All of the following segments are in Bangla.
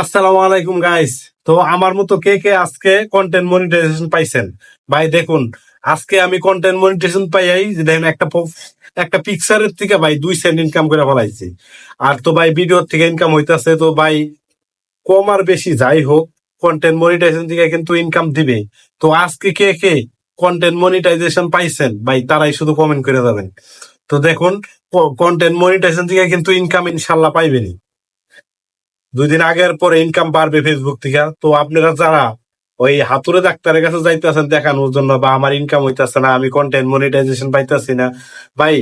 আসসালামু আলাইকুম গাইস। তো আমার মতো কে কে আজকে কন্টেন্ট মনিটাইজেশন পাইছেন? ভাই দেখুন, আজকে আমি কন্টেন্ট মনিটাইজেশন পাইয়াই যে দেখেন একটা পিকচারের থেকে ভাই 2 সেন্ট ইনকাম করে ফেলাইছি। আর তো ভাই ভিডিওর থেকে ইনকাম হইতাছে। তো ভাই কম আর বেশি যাই হোক, কন্টেন্ট মনিটাইজেশন থেকে কিন্তু ইনকাম দিবে। তো আজকে কে কে কন্টেন্ট মনিটাইজেশন পাইছেন ভাই, তারাই শুধু কমেন্ট করে যাবেন। তো দেখুন, কন্টেন্ট মনিটাইজেশন থেকে কিন্তু ইনকাম ইনশাল্লাহ পাইবেনই। 2 দিন আগের পরে ইনকাম বাড়বে ফেসবুক থেকে। তো আপনারা যারা ওই হাতুড়ে ডাক্তারের কাছে যাইতেছেন দেখানোর জন্য, বা আমার ইনকাম হইতেছে না, আমি কন্টেন্ট মনিটাইজেশন পাইতেছি না, ভাই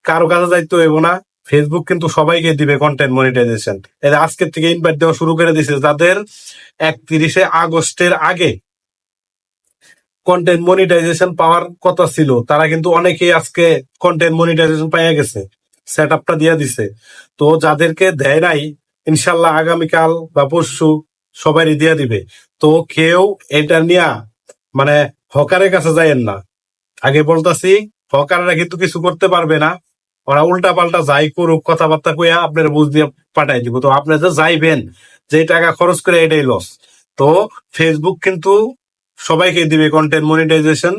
কারো কাছে যাইতে হইব না। ফেসবুক কিন্তু সবাইকে দিবে কন্টেন্ট মনিটাইজেশন। এরা আজকের থেকে ইনভাইট দেওয়া শুরু করে দিছে। যাদের 31শে আগস্টের আগে কন্টেন্ট মনিটাইজেশন পাওয়ার কথা ছিল, তারা কিন্তু অনেকেই আজকে কন্টেন্ট মনিটাইজেশন পাইয়া গেছে, সেট আপটা দিয়ে দিছে। তো যাদেরকে দেয় নাই, ইনশাল্লাহ আগামীকাল বা পরশু সবারই দিয়ে দিবে। তো কেউ এটা নিয়ে মানে হকারের কাছে যাইয়েন না। আগে বলতাছি, হকাররা কিন্তু কিছু করতে পারবে না। ওরা উল্টা পাল্টা যাই করুক, কথাবার্তা কইয়া আপনার বুঝ দিয়ে পাঠাই দিব। তো আপনি যে যাইবেন, যে টাকা খরচ করে, এটাই লস। তো ফেসবুক কিন্তু সবাইকে দিবে কন্টেন্ট মনিটাইজেশন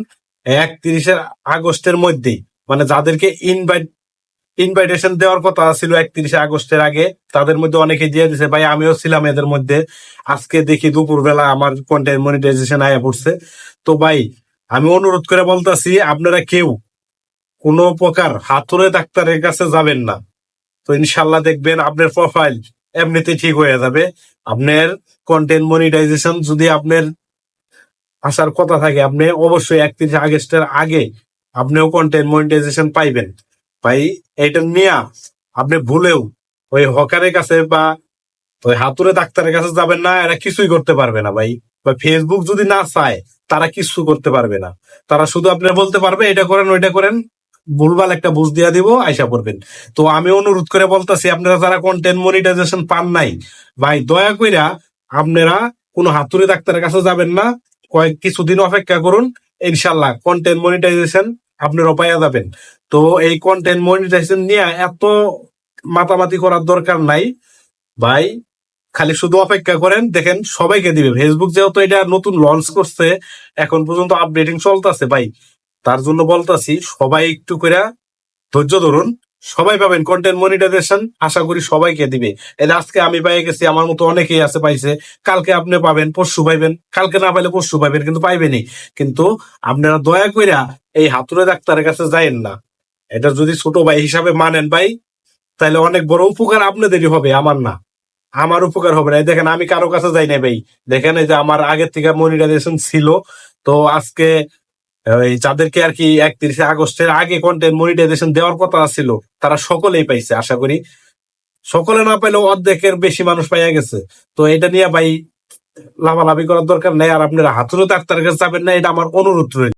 31শে আগস্টের মধ্যেই। মানে যাদেরকে ইনভাইটেশন দেওয়ার কথা ছিল 31শে আগস্টের আগে, তাদের মধ্যে অনেকে দিয়ে দিছে। ভাই আমিও ছিলাম এদের মধ্যে। আজকে দেখি দুপুরবেলা আমার কন্টেন্ট মনিটাইজেশন আয়া পড়ছে। তো ভাই আমি অনুরোধ করে বলতাছি, আপনারা কেউ কোনো প্রকার হাতুড়ে ডাক্তারের কাছে যাবেন না। তো ইনশাল্লাহ দেখবেন আপনার প্রোফাইল এমনিতে ঠিক হয়ে যাবে। আপনার কন্টেন্ট মনিটাইজেশন যদি আপনার আসার কথা থাকে, আপনি অবশ্যই 31শে আগস্টের আগে আপনিও কন্টেন্ট মনিটাইজেশন পাইবেন। ভাই এটা নিয়ে আপনি ভুলেও ওই হকারের কাছে বা ওই হাতুড়ে ডাক্তারের কাছে যাবেন না। এরা কিছুই করতে পারবে না ভাই। বা ফেসবুক যদি না চায়, তারা কিছু করতে পারবে না। তারা শুধু আপনারা বলতে পারবে এটা করেন ওইটা করেন, ভুলভাল একটা বুঝ দিয়া দিব, আইসা পড়বেন। তো আমি অনুরোধ করে বলতেছি, আপনারা যারা কন্টেন্ট মনিটাইজেশন পান নাই, ভাই দয়া কইরা আপনারা কোনো হাতুড়ে ডাক্তারের কাছে যাবেন না। কিছুদিন অপেক্ষা করুন, ইনশাল্লাহ কন্টেন্ট মনিটাইজেশন আপনারা পাইয়া যাবেন। তো এই কন্টেন্ট মনিটাইজেশন নিয়ে এত মাতামাতি করার দরকার নাই ভাই। খালি শুধু অপেক্ষা করেন, দেখেন সবাইকে দিবে। ফেসবুক যেহেতু এটা নতুন লঞ্চ করছে, এখন পর্যন্ত আপডেটিং চলতেছে ভাই, তার জন্য বলতাছি সবাই একটু করে ধৈর্য ধরুন। সবাই পাবেন কন্টেন্ট মনিটাইজেশন, আশা করি সবাইকে দিবে। এটা আজকে আমি পাই গেছি, আমার মতো অনেকেই আছে পাইছে। কালকে আপনি পাবেন, পরশু পাইবেন, কালকে না পাইলে পরশু পাইবেন, কিন্তু পাইবেনই। কিন্তু আপনারা দয়া কইরা এই হাতুড়ে ডাক্তারের কাছে যাইেন না। এটা যদি ছোট ভাই হিসাবে মানেন ভাই, তাহলে অনেক বড় উপকার আপনাদেরই হবে, আমার না। আমার উপকার হবে না। এই দেখেন আমি কারো কাছে যাই না ভাই। দেখেন এই যে আমার আগের থেকে মনিটাইজেশন ছিল। তো আজকে ওই যাদেরকে আর কি 31শে আগস্টের আগে কন্টেন্ট মনিটাইজেশন দেওয়ার কথা ছিল, তারা সকলেই পাইছে। আশা করি সকলে না পাইলেও অর্ধেকের বেশি মানুষ পাইয়া গেছে। তো এটা নিয়ে ভাই লাভালাভি করার দরকার নেই। আর আপনারা হাতুড়ে ডাক্তারের কাছে যাবেন না, এটা আমার অনুরোধ রইল।